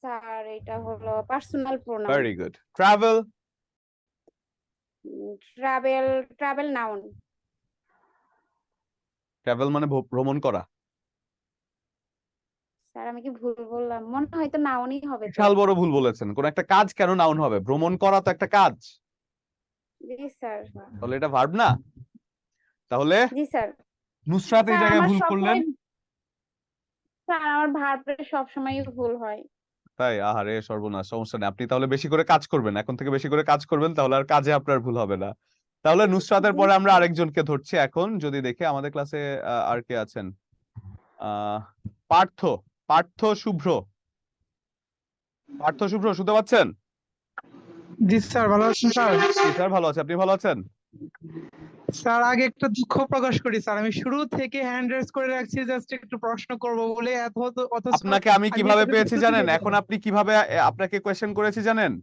Sir এটা হলো personal pronoun. Very good. Travel. Travel, travel noun. Travel মানে ভ্রমণ করা। স্যার আমি কি ভুল বললাম? মনে হয় তো নাউনই হবে তো। বিশাল বড় ভুল বলেছেন। কোন একটা কাজ কেন নাউন হবে? ভ্রমণ করা তো একটা কাজ। জি স্যার। তাহলে এটা ভার্ব না? তাহলে জি স্যার। নুসরাত এই স্যার জায়গায় আমার ভুল করলেন। সবসময়, স্যার আমার ভার্বে সবসময়ই ভুল হয়। তাই? আহারে সর্বনাশ, সমস্যা নেই। আপনি তাহলে বেশি করে কাজ করবেন, এখন থেকে বেশি করে কাজ করবেন, তাহলে আর কাজে আপনার ভুল হবে না। তাহলে নুসরাতের জি পরে আমরা স্যার। আরেকজনকে ধরছি এখন, যদি দেখে আমাদের ক্লাসে আর কে আছেন। আহ পার্থ। পার্থ শুভ্র। পার্থ শুভ্র শুনতে পাচ্ছেন? জি স্যার, ভালো আছেন স্যার? জি স্যার ভালো আছে, আপনি ভালো আছেন? স্যার আগে একটা দুঃখ প্রকাশ করি স্যার, আমি শুরু থেকে হ্যান্ড রেজ করে রাখছি জাস্ট একটু প্রশ্ন করব বলে, অথচ আপনাকে আমি আমি কিভাবে এতটুকু পেয়েছি জানেন? চুকে এখন গেলাম। আপনি কিভাবে আপনাকে কোয়েশ্চেন করেছি জানেন? জি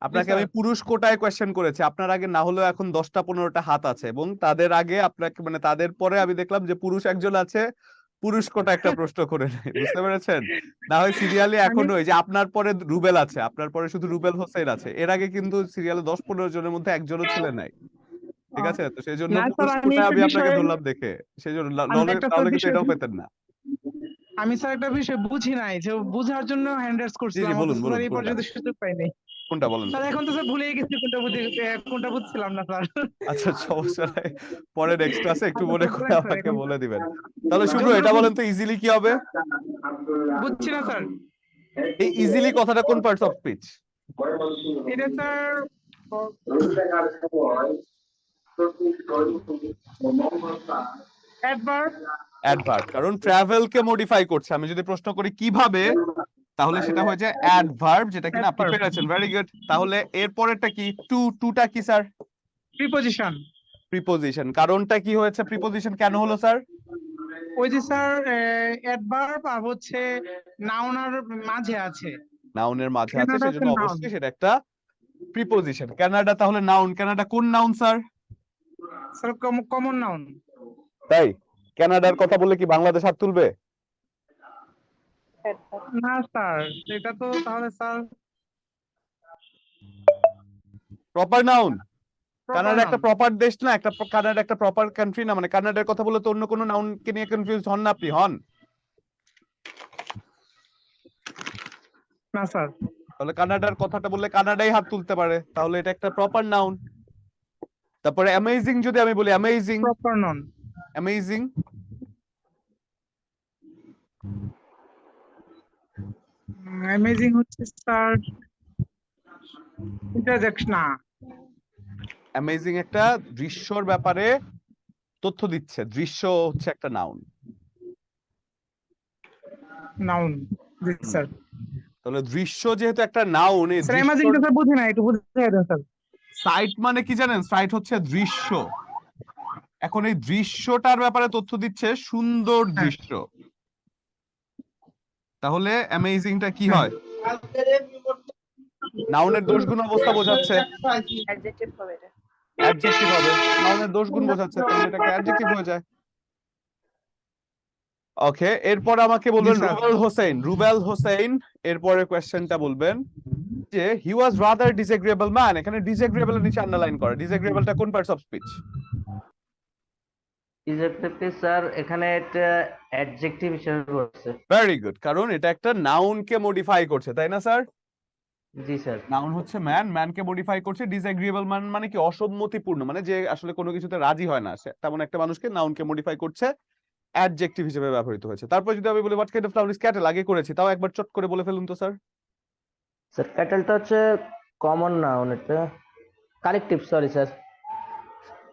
আপনাকে স্যার। আমি পুরুষ কোটায় কোয়েশ্চেন করেছি। আপনার আগে না হলেও এখন 10টা 15টা হাত আছে, এবং তাদের আগে আপনাকে, মানে তাদের পরে আমি দেখলাম যে পুরুষ একজন আছে, পুরুষ কোটা একটা প্রশ্ন করে নেই। বুঝতে পেরেছেন? না হয় সিরিয়ালি আমি এখনো এই যে আপনার পরে রুবেল আছে, আপনার পরে শুধু রুবেল হোসেন আছে, এর আগে কিন্তু সিরিয়ালে 10 15 জনের মধ্যে একজনও ছেলে নাই। ঠিক আছে? তো সেই জন্য না স্যার, পুরুষ আমি কোটায় একটা আমি আপনাকে বিষয়ে, ধরলাম দেখে, সেই জন্য আমি নাহলে একটা স্যার তাহলে কিন্তু বিষয়, এটাও পেতেন না। আমি স্যার একটা বিষয় বুঝি নাই, যে বোঝার জন্য হ্যান্ড রেজ জি জি, করছিলাম, বলুন অথচ বলুন স্যার এই কোনটা? পর্যন্ত সুযোগ পাইনি। কোনটা বলেন তো? স্যার এখন তো স্যার ভুলেই গেছি কোনটা বুঝি, কোনটা বুঝছিলাম না স্যার। আচ্ছা সমস্যা নাই, পরে নেক্সট ক্লাসে একটু আচ্ছা মনে স্যার, করে বলেন স্যার আমাকে এখন। বলে দিবেন। তাহলে শুভ্র এটা যতটুকু বলেন তো, ইজিলি কি হবে? বুঝছি না স্যার। এই ইজিলি কথাটা কোন পার্টস অফ স্পিচ? এটা স্যার অ্যাডভার্ব। অ্যাডভার্ব, কারণ ট্রাভেল কে মডিফাই করছে। আমি যদি প্রশ্ন করি কিভাবে, তাহলে সেটা হয়ে যায় অ্যাডভার্ব, যেটা কিনা আপনি অ্যাডভার্ব, পেরেছেন। Very good. তাহলে এর পরেরটা কি? টুটা কি স্যার? প্রিপজিশন। প্রিপোজিশন। কারণটা কি হয়েছে? প্রিপোজিশন কেন হলো স্যার? ওই যে স্যার অ্যাডভার্ব আর হচ্ছে নাউন আর মাঝে আছে, নাউনের মাঝে আছে, কানাডা সেজন্য নাউন। অবশ্যই সেটা একটা প্রিপোজিশন। কানাডা তাহলে নাউন। কানাডা কোন noun sir? Sir common noun. তাই? কানাডার কথা বললে কি বাংলাদেশ হাত তুলবে? না স্যার, এটা তো তাহলে sir proper noun. Proper Canada noun. একটা প্রপার দেশ না, একটা কানাডা একটা প্রপার কান্ট্রি না, মানে কানাডার কথা বলে তো অন্য কোনো নাউনকে নিয়ে কনফিউজ হন না আপনি? হন? না স্যার। তাহলে কানাডার কথাটা বললে কানাডাই হাত তুলতে পারে, তাহলে এটা একটা প্রপার নাউন। তারপরে অ্যামেজিং যদি আমি বলি, amazing. Proper noun. Amazing amazing হচ্ছে স্যার ইন্টারজেকশন না। অ্যামেজিং একটা দৃশ্যর ব্যাপারে তথ্য দিচ্ছে। দৃশ্য হচ্ছে একটা নাউন। নাউন। জি স্যার। তাহলে দৃশ্য যেহেতু একটা নাউন, এই স্যার দৃশ্য, অ্যামেজিংটা স্যার বুঝি না, একটু বুঝিয়ে দেন স্যার। সাইট মানে কি জানেন? সাইট হচ্ছে দৃশ্য। এখন এই দৃশ্যটার ব্যাপারে তথ্য দিচ্ছে, সুন্দর হ্যাঁ। দৃশ্য। তাহলে অ্যামেজিংটা কি হ্যাঁ। হয়? নাউনের দোষগুণ অবস্থা বোঝাচ্ছে, অ্যাডজেক্টিভ হবে এটা। অ্যাডজেক্টিভ হবে। নাউনের দোষগুণ বোঝাচ্ছে, তাহলে এটা একটা অ্যাডজেক্টিভ হয়ে যায়। ওকে, এরপর আমাকে জি বলবেন স্যার। রুবেল হোসেন। রুবেল হোসেন এরপরে কোয়েশ্চেনটা বলবেন যে হি ওয়াজ রাদার ডিসএগ্রিয়েবল ম্যান। এখানে ডিসএগ্রিয়েবল এর নিচে আন্ডারলাইন করা। ডিসএগ্রিয়েবলটা কোন পার্টস অফ স্পিচ? ইজেক্টিভ স্যার এখানে এটা অ্যাডজেক্টিভ হিসেবে বলছে। ভেরি গুড, কারণ এটা একটা নাউনকে মডিফাই করছে, তাই না স্যার? জি স্যার। নাউন হচ্ছে ম্যান, ম্যানকে মডিফাই করছে। ডিসএগ্রিয়েবল ম্যান মানে কি? অসম্মতিপূর্ণ, মানে যে আসলে কোনো কিছুতে রাজি হয় না, সে তেমন একটা মানুষকে নাউনকে মডিফাই করছে, অ্যাডজেক্টিভ হিসেবে ব্যবহৃত হয়েছে। তারপর যদি আমি বলি what kind of noun is cattle, আগে করেছি, তাও একবার চট করে বলে ফেলুন তো স্যার। স্যার ক্যাটেলটা হচ্ছে কমন নাউন, এটা কালেকটিভ, সরি স্যার।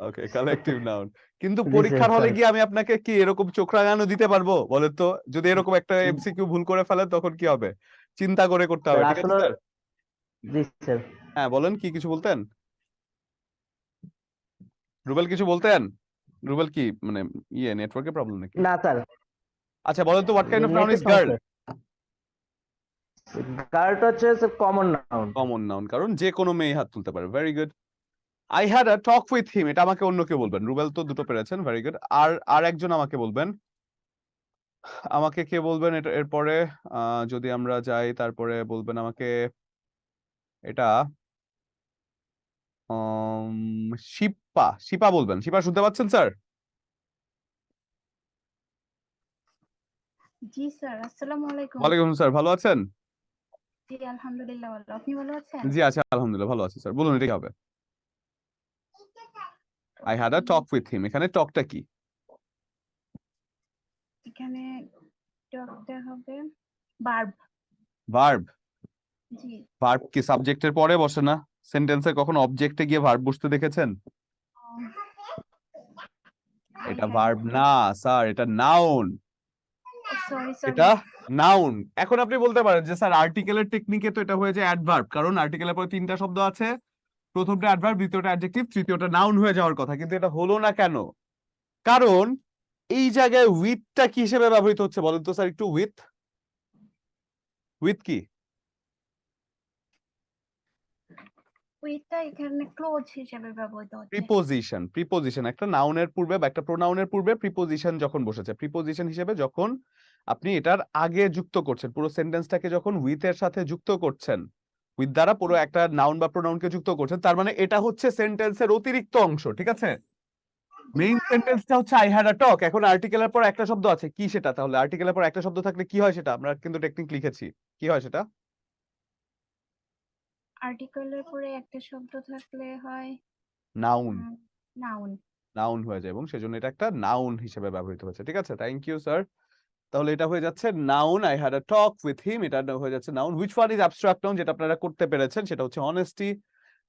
ওকে, কালেকটিভ নাউন। কিন্তু জি স্যার, পরীক্ষার হলে সরি। গিয়ে আমি আপনাকে কি এরকম চোখ রাঙানো দিতে পারবো বলেন তো? যদি এরকম একটা এমসিকিউ ভুল করে ফেলেন তখন কি হবে? চিন্তা করে করতে হবে, স্যার ঠিক আছে আসলে, স্যার? জি স্যার। হ্যাঁ বলেন, কি কিছু বলতেন? রুবেল কিছু বলতেন? রুবেল কি মানে নেটওয়ার্কের প্রবলেম নাকি? না স্যার, আচ্ছা বলেন তো হোয়াট কাইন্ড অফ নাউন নেটের ইজ গার্ল? সমস্যা। গার্লটা হচ্ছে sir common noun. Common noun, কারণ যে কোনো মেয়ে হাত তুলতে পারে। Very good. I had a talk with him, এটা আমাকে অন্য কেউ বলবেন। রুবেল তো দুটো পেরেছেন, ভেরি গুড। আর একজন আমাকে বলবেন। আমাকে কে বলবেন এটা এরপরে যদি আমরা যাই তারপরে বলবেন আমাকে এটা শিপা শিপা বলবেন। শিপা শুনতে পাচ্ছেন স্যার? জি স্যার, আসসালামু আলাইকুম। ওয়ালাইকুম স্যার, ভালো আছেন? জি আলহামদুলিল্লাহ ভালো। আপনি ভালো আছেন? জি আছি আলহামদুলিল্লাহ ভালো আছি স্যার। বলুন এটা কি হবে? I had a talk with হিম, এখানে টকটা কি? এখানে টকটা হবে ভার্ব। ভার্ব। জি ভার্ব কি সাবজেক্টের পরে বসে না? সেন্টেন্সে কখনো অবজেক্টে গিয়ে ভার্ব বসতে দেখেছেন? এটা ভার্ব না স্যার, এটা নাউন। সরি এটা সরি। নাউন। এখন আপনি বলতে পারেন যে স্যার আর্টিকেলের টেকনিকে তো এটা হয়ে যায় অ্যাডভার্ব, কারণ আর্টিকেলের পরে তিনটা শব্দ আছে, প্রথমটা অ্যাডভার্ব, দ্বিতীয়টা অ্যাডজেক্টিভ, তৃতীয়টা নাউন হয়ে যাওয়ার কথা, কিন্তু এটা হলো না কেন? কারণ এই জায়গায় উইথটা কি হিসেবে ব্যবহৃত হচ্ছে বলেন তো স্যার একটু? উইথ উইথ কি? উইথটা এখানে ক্লোজ হিসেবে ব্যবহৃত হচ্ছে। প্রিপোজিশন। প্রিপোজিশন একটা নাউনের পূর্বে বা একটা প্রোনাউনের পূর্বে প্রিপোজিশন যখন বসেছে, প্রিপোজিশন হিসেবে যখন আপনি এটার আগে যুক্ত করছেন, পুরো সেন্টেন্সটাকে যখন উইথ এর সাথে যুক্ত করছেন, উইথ দ্বারা পুরো একটা নাউন বা প্রোনাউনকে যুক্ত করছেন, তার মানে এটা হচ্ছে সেন্টেন্সের অতিরিক্ত অংশ, ঠিক আছে? মেইন সেন্টেন্সটা হচ্ছে আই হ্যাড আ টক। এখন আর্টিকেলের পর একটা শব্দ আছে, কি সেটা? তাহলে আর্টিকেলের পর একটা শব্দ থাকলে কি হয় সেটা? আমরা কিন্তু টেকনিক লিখেছি, কি হয় সেটা? আর্টিকেলের পরে একটা শব্দ থাকলে হয় নাউন। নাউন। নাউন হয়ে যায় এবং সেজন্য এটা একটা নাউন হিসেবে ব্যবহৃত হয়েছে, ঠিক আছে? Thank you sir. তাহলে এটা হয়ে যাচ্ছে noun, I had a talk with him, এটা হয়ে যাচ্ছে noun. Which one is abstract noun, যেটা আপনারা করতে পেরেছেন সেটা হচ্ছে অনেস্টি।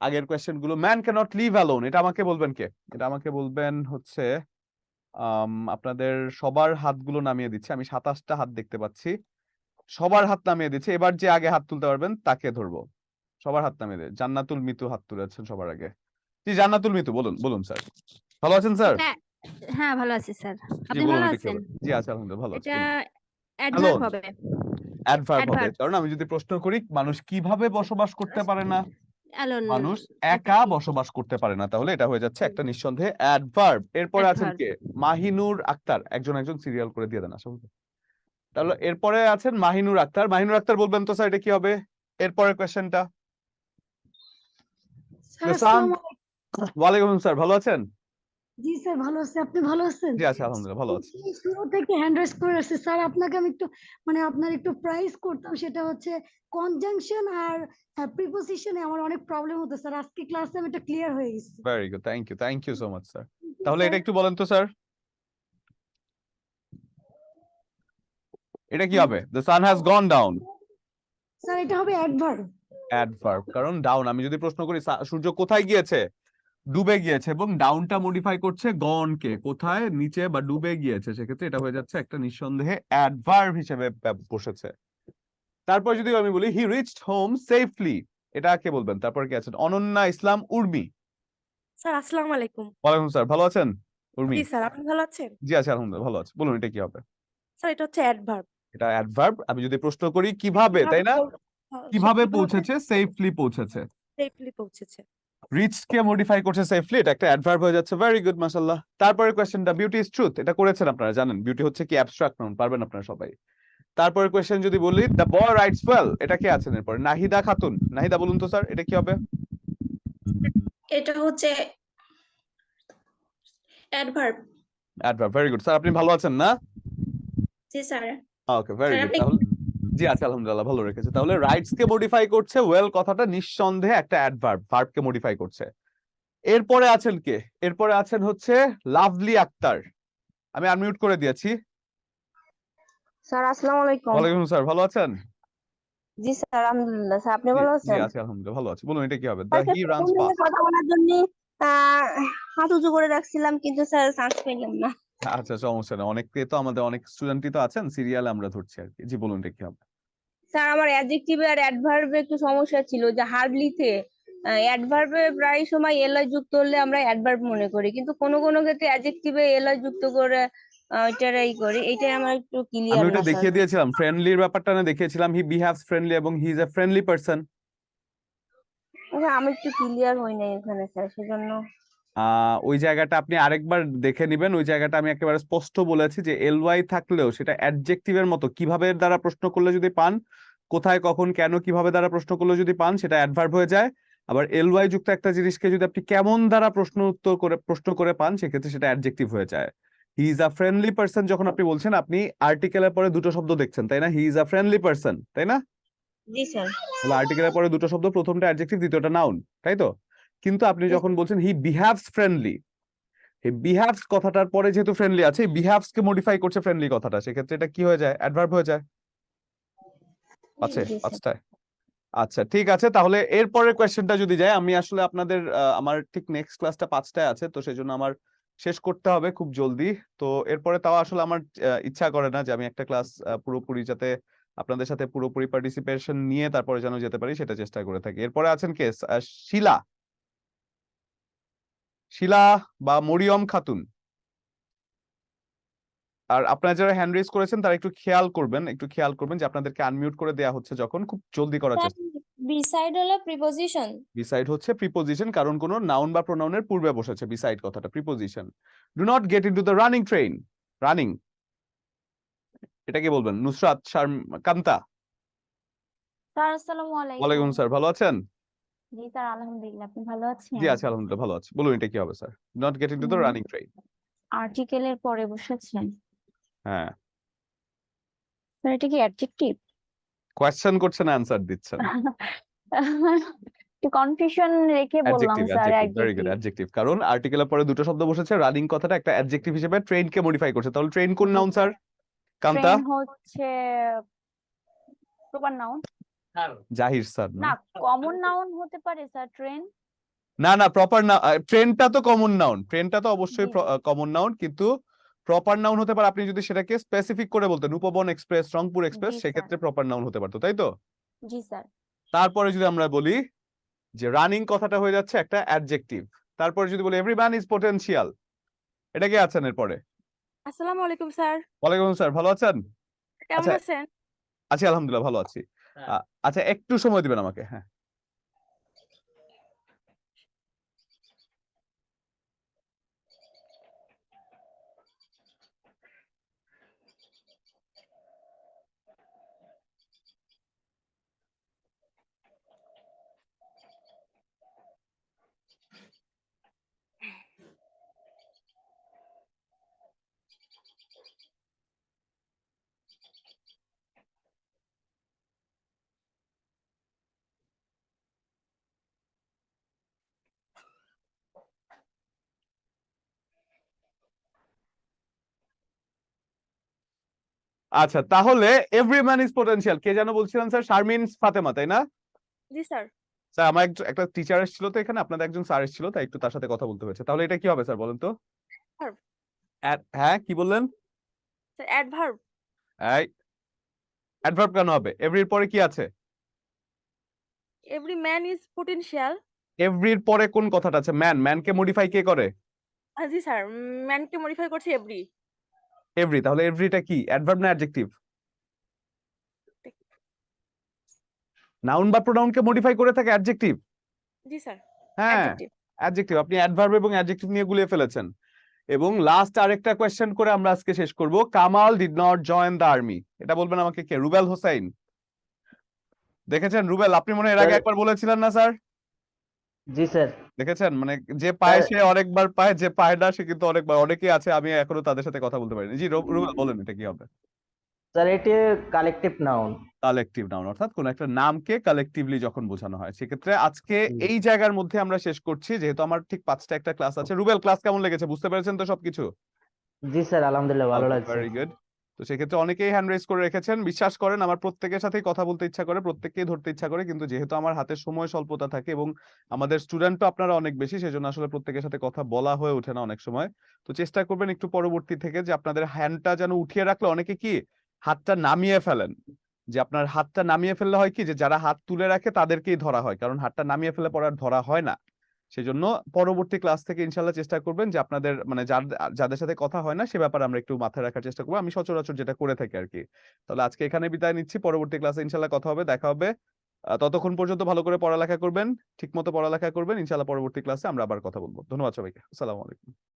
আগের কোয়েশ্চেন গুলো, ম্যান ক্যানট লিভ অ্যালোন, এটা আমাকে বলবেন কে? এটা আমাকে বলবেন হচ্ছে আপনাদের সবার হাতগুলো নামিয়ে দিচ্ছে, আমি 27টা হাত দেখতে পাচ্ছি, সবার হাত নামিয়ে দিচ্ছে। এবার যে আগে হাত তুলতে পারবেন তাকে ধরবো। সবার হাত নামিয়ে দিয়ে জান্নাতুল মিতু হাত তুলেছেন সবার আগে। জি জান্নাতুল মিতু বলুন, বলুন স্যার। ভালো আছেন স্যার? হ্যাঁ হ্যাঁ ভালো আছি স্যার। জি আপনি বলুন ভালো এটা কি আছেন? হবে? জি আছি আলহামদুলিল্লাহ ভালো আছি, এটা বলুন। অ্যাডভার্ব হবে। অ্যাডভার্ব হবে, অ্যাডভার্ব। কারণ আমি যদি প্রশ্ন করি মানুষ কিভাবে বসবাস করতে পারে না, অ্যালোন। মানুষ একা বসবাস করতে পারে না, তাহলে এটা হয়ে যাচ্ছে একটা নিঃসন্দেহে অ্যাডভার্ব। এরপরে আছেন অ্যাডভার্ব। কে? মাহিনুর আক্তার। একজন একজন সিরিয়াল করে দিয়ে দেন আসলে। তাহলে এরপরে আছেন মাহিনুর আক্তার। মাহিনুর আক্তার বলবেন তো স্যার এটা কি হবে? এরপরের কোয়েশ্চেনটা। স্যার সান। আসসালামু আলাইকুম। ওয়ালাইকুম স্যার, ভালো আছেন? জি স্যার ভালো আছি, আপনি ভালো আছেন? জি আছি আলহামদুলিল্লাহ ভালো আছি। শুরু থেকে হ্যান্ড রাইজ করে আসছি স্যার, আপনাকে আমি একটু আপনার একটু প্রাইস করতাম, সেটা হচ্ছে কনজাংশন আর প্রিপোজিশনে আমার অনেক প্রবলেম হতো স্যার, আজকে ক্লাসে আমি এটা ক্লিয়ার হয়ে গেছি। Very good, thank you so much sir. কিন্তু তাহলে এটা স্যার, একটু বলেন তো স্যার, এটা কি হবে? The sun has gone down. Sir এটা হবে অ্যাডভার্ব। অ্যাডভার্ব, কারণ ডাউন, আমি যদি প্রশ্ন করি সূর্য কোথায় গিয়েছে, ডুবে গিয়েছে, এবং ডাউনটা মডিফাই করছে গন কে, কোথায়, নিচে বা ডুবে গিয়েছে, সেক্ষেত্রে এটা হয়ে যাচ্ছে একটা নিঃসন্দেহে অ্যাডভার্ব হিসেবে বসেছে। তারপর যদি আমি বলি হি রিচড হোম সেফলি, এটা কে বলবেন? তারপর কি আছেন? অনন্যা ইসলাম উর্মি। স্যার আসসালামু আলাইকুম। ওয়ালাইকুম স্যার, ভালো আছেন উর্মি? জি স্যার, আপনি ভালো আছেন? জি আছি আলহামদুলিল্লাহ ভালো আছি। বলুন এটা কি হবে? স্যার এটা হচ্ছে অ্যাডভার্ব। এটা অ্যাডভার্ব। আমি যদি প্রশ্ন করি কিভাবে, তাই না? কিভাবে পৌঁছেছে? সেফলি পৌঁছেছে। সেফলি পৌঁছেছে। রিচ কে মডিফাই করছে সেফলি, এটা একটা অ্যাডভার্ব হয়ে যাচ্ছে। ভেরি গুড মাশাআল্লাহ। তারপরে কোশ্চেনটা, বিউটি ইজ ট্রুথ, এটা করেছেন আপনারা, জানেন বিউটি হচ্ছে কি অ্যাবস্ট্রাক্ট নাউন, পারবেন আপনারা সবাই। তারপরে কোশ্চেন যদি বলি দ্য বয় রাইটস ওয়েল, এটা কে আছেন এরপরে? নাহিদা খাতুন। নাহিদা বলুন তো স্যার এটা কি হবে? এটা হচ্ছে adverb. Adverb. Very good sir, আপনি ভালো আছেন না? জি sir. Okay very sir good. আপনি তাহলে জি আছি আলহামদুলিল্লাহ ভালো রেখেছে। তাহলে রাইটস কে মডিফাই করছে, ওয়েল কথাটা নিঃসন্দেহে একটা অ্যাডভার্ব, ভার্ব কে মডিফাই করছে। এরপরে আছেন কে? এরপরে আছেন হচ্ছে লাভলি আক্তার। আমি আনমিউট করে দিয়েছি। স্যার আসসালামু আলাইকুম। ওয়ালাইকুম স্যার, ভালো আছেন? জি স্যার আলহামদুলিল্লাহ। স্যার আপনি জি ভালো জি আছেন? আছি আলহামদুলিল্লাহ ভালো আছি। বলুন এটা কি হবে? দ্য স্যার হি প্রথম রানস দিকে ফাস্ট। কথা বলার জন্য আহ, হাত উঁচু করে রাখছিলাম, কিন্তু স্যার চান্স পেলাম না। আচ্ছা সমস্যা নেই, অনেকে তো আমাদের অনেক স্টুডেন্টই তো আছেন, সিরিয়ালে আমরা ধরছি আর কি। জি বলুন এটা কি হবে? স্যার আমার অ্যাডজেক্টিভে আর অ্যাডভার্বে একটু সমস্যা ছিল, যে হার্ডলিতে অ্যাডভার্বে প্রায় সময় এলআই যুক্ত হলে আমরা অ্যাডভার্ব মনে করি, কিন্তু কোনো কোনো ক্ষেত্রে অ্যাডজেক্টিভে এলআই যুক্ত করে এটাই করি। এইটাই আমার একটু আমি ক্লিয়ার ওটা না স্যার। দেখিয়ে দিয়েছিলাম, ফ্রেন্ডলির ব্যাপারটা না দেখিয়েছিলাম, হি বিহেভস ফ্রেন্ডলি এবং he is a friendly person. আচ্ছা, আমি একটু ক্লিয়ার হই নাই এখানে স্যার, সেজন্য। ওই জায়গাটা আপনি আরেকবার দেখে নিবেন। ওই জায়গাটা আমি একেবারে স্পষ্ট বলেছি যে এলওয়াই থাকলেও সেটা অ্যাডজেক্টিভের মতো কিভাবে দ্বারা প্রশ্ন করলে যদি পান, কোথায় কখন কেন কিভাবে দ্বারা প্রশ্ন করলে যদি পান সেটা অ্যাডভার্ব হয়ে যায়। আবার এলওয়াই যুক্ত একটা জিনিসকে যদি আপনি কেমন দ্বারা প্রশ্ন করে পান সেক্ষেত্রে সেটা অ্যাডজেক্টিভ হয়ে যায়। He is a friendly person যখন আপনি বলছেন, আপনি আর্টিকেলের পরে দুটো শব্দ দেখছেন, তাই না? He is a friendly person, তাই না? জি স্যার। তাহলে আর্টিকেলের পরে দুটো শব্দ, প্রথমটা অ্যাডজেক্টিভ, দ্বিতীয়টা নাউন, তাই তো? কিন্তু আপনি যখন বলছেন হি বিহেভস ফ্রেন্ডলি, এই বিহেভস কথাটার পরে যেহেতু ফ্রেন্ডলি আছে, বিহেভস কে মডিফাই করছে ফ্রেন্ডলি কথাটা, সেক্ষেত্রে এটা কি হয়ে যায়? অ্যাডভার্ব হয়ে যায়। আছে জি স্যার। পাঁচটায়? আচ্ছা ঠিক আছে, তাহলে এরপরের কোয়েশ্চেনটা যদি যায়, আমি আসলে আপনাদের আমার ঠিক নেক্সট ক্লাসটা 5টায় আছে, তো সেই জন্য আমার শেষ করতে হবে খুব জলদি। তো এরপরে তাও আসলে আমার ইচ্ছা করে না যে আমি একটা ক্লাস পুরোপুরি যাতে আপনাদের সাথে পুরোপুরি পার্টিসিপেশন নিয়ে তারপরে যেন যেতে পারি সেটা চেষ্টা করে থাকি। এরপরে আছেন কে? শিলা, শিলা বা মরিয়ম খাতুন। আর আপনারা যারা হ্যান্ড রেজ করেছেন তারা একটু খেয়াল করবেন যে আপনাদেরকে আনমিউট করে দেয়া হচ্ছে যখন, খুব জলদি করার চেষ্টা। বিসাইড হলো প্রিপোজিশন। বিসাইড হচ্ছে প্রিপোজিশন, কারণ কোনো নাউন বা প্রোনাউনের পূর্বে বসেছে বিসাইড কথাটা, preposition. Do not get into the running train. Running, এটা কি বলবেন? নুসরাত কান্তা। স্যার আসসালামু আলাইকুম। ওয়ালাইকুম স্যার, ভালো আছেন? জি স্যার, আলহামদুলিল্লাহ, আপনি ভালো আছেন? জি আছি আলহামদুলিল্লাহ, ভালো আছি। বলুন এটা কি হবে sir? Not get into the running train. আর্টিকেলের পরে বসেছেন। হ্যাঁ, স্যার এটা কি অ্যাডজেক্টিভ? কোয়েশ্চেন করছেন, অ্যানসার দিচ্ছেন। একটু কনফিউশন রেখে বললাম adjective, sir. Adjective, very good, adjective. কারণ আর্টিকেলের পরে দুটো শব্দ বসেছে, রানিং কথাটা একটা অ্যাডজেক্টিভ হিসেবে ট্রেন কে মডিফাই করছে। তাহলে ট্রেন কোন নাউন স্যার? কান্তা? ট্রেন হচ্ছে প্রপার নাউন। জাহির স্যার না, কমন নাউন হতে পারে স্যার ট্রেন। না প্রপার না, ট্রেনটা তো কমন নাউন, ট্রেনটা তো অবশ্যই জি। কমন নাউন, কিন্তু প্রপার নাউন হতে পারে আপনি যদি সেটাকে স্পেসিফিক করে বলতেন, উপবন এক্সপ্রেস, রংপুর এক্সপ্রেস, জি, স্যার। সেক্ষেত্রে প্রপার নাউন হতে পারতো, তাই তো? জি স্যার। তারপরে যদি আমরা বলি যে রানিং কথাটা হয়ে যাচ্ছে একটা অ্যাডজেক্টিভ, তারপরে যদি বলি এভরি ম্যান ইজ পোটেনশিয়াল, এটা কি আছেন এরপরে? আসসালামু আলাইকুম স্যার, ওয়ালাইকুম স্যার, ভালো আছেন? কেমন আচ্ছা, আছেন? আছি আলহামদুলিল্লাহ, ভালো আছি। আচ্ছা একটু সময় দিবেন আমাকে। হ্যাঁ, আচ্ছা তাহলে এভরি ম্যান ইজ পোটেনশিয়াল কে যেন বলছিলেন স্যার? শারমিন ফাতেমা, তাই না? জি স্যার। স্যার আমার একটা টিচার এসেছিল তো এখানে, আপনাদের একজন স্যার এসেছিল, তাই একটু তার সাথে কথা বলতে হয়েছে। তাহলে এটা কি হবে স্যার বলেন তো? Verb. হ্যাঁ কি বললেন? Sir adverb. এই অ্যাডভার্ব কেন হবে? এভরির পরে কি আছে? Every man is potential. এভরির পরে কোন কথাটা আছে? ম্যান, ম্যানকে মডিফাই কে করে? জি স্যার, ম্যানকে মডিফাই করছে এভরি। এভরি, তাহলে এভরিটা কি অ্যাডভার্ব না অ্যাডজেক্টিভ? নাউন বা প্রোনাউনকে মডিফাই করে থাকে অ্যাডজেক্টিভ। জি স্যার, হ্যাঁ অ্যাডজেক্টিভ। অ্যাডজেক্টিভ। আপনি অ্যাডভার্ব এবং অ্যাডজেক্টিভ নিয়ে গুলিয়ে ফেলেছেন। এবং লাস্ট আরেকটা কোয়েশ্চেন করে আমরা আজকে শেষ করব। Kamal did not join the army, এটা বলবেন আমাকে কে? রুবেল হোসাইন। দেখেছেন রুবেল, আপনি মনে হয় এর আগে স্যার। একবার বলেছিলেন না স্যার? জি স্যার। দেখেছেন, মানে যে পায় স্যার। সে অনেকবার পায়, যে পায় না সে কিন্তু অনেকবার। অনেকেই আছে, আমি এখনো তাদের সাথে কথা বলতে পারিনি। জি রুবেল বলেন এটা কি হবে? স্যার এটি কালেকটিভ নাউন। কালেকটিভ নাউন, অর্থাৎ কোন একটা নামকে কালেকটিভলি যখন বোঝানো হয়। সেক্ষেত্রে আজকে এই জায়গার মধ্যে আমরা শেষ করছি, যেহেতু আমার ঠিক 5টা একটা ক্লাস আছে। রুবেল ক্লাস কেমন লেগেছে? বুঝতে পেরেছেন তো সবকিছু? জি স্যার, আলহামদুলিল্লাহ ভালো লাগছে। Very good. তো সেক্ষেত্রে অনেকেই হ্যান্ড রেজ করে রেখেছেন। বিশ্বাস করেন আমার প্রত্যেকের সাথেই কথা বলতে ইচ্ছা করে, প্রত্যেককেই ধরতে ইচ্ছা করে, কিন্তু যেহেতু আমার হাতে সময় স্বল্পতা থাকে এবং আমাদের স্টুডেন্টও আপনারা অনেক বেশি, সেজন্য আসলে প্রত্যেকের সাথে কথা বলা হয়ে ওঠে না অনেক সময়। তো চেষ্টা করবেন একটু পরবর্তী থেকে যে আপনাদের হ্যান্ডটা যেন উঠিয়ে রাখলে, অনেকে কি হাতটা নামিয়ে ফেলেন, যে আপনার হাতটা নামিয়ে ফেললে হয় কি যে যারা হাত তুলে রাখে তাদেরকেই ধরা হয়, কারণ হাতটা নামিয়ে ফেলে পরে আর ধরা হয় না। সেজন্য পরবর্তী ক্লাস থেকে ইনশাল্লাহ চেষ্টা করবেন যে আপনাদের মানে যাদের সাথে কথা হয় না সে ব্যাপারে আমরা একটু মাথায় রাখার চেষ্টা করবো। আমি সচরাচর যেটা করে থাকি আর কি। তাহলে আজকে এখানে বিদায় নিচ্ছি, পরবর্তী ক্লাসে ইনশাল্লাহ কথা হবে, দেখা হবে। ততক্ষণ পর্যন্ত ভালো করে পড়ালেখা করবেন, ঠিকমতো পড়ালেখা করবেন। ইনশাআল্লাহ পরবর্তী ক্লাসে আমরা আবার কথা বলবো। ধন্যবাদ সবাইকে। আসসালামু আলাইকুম।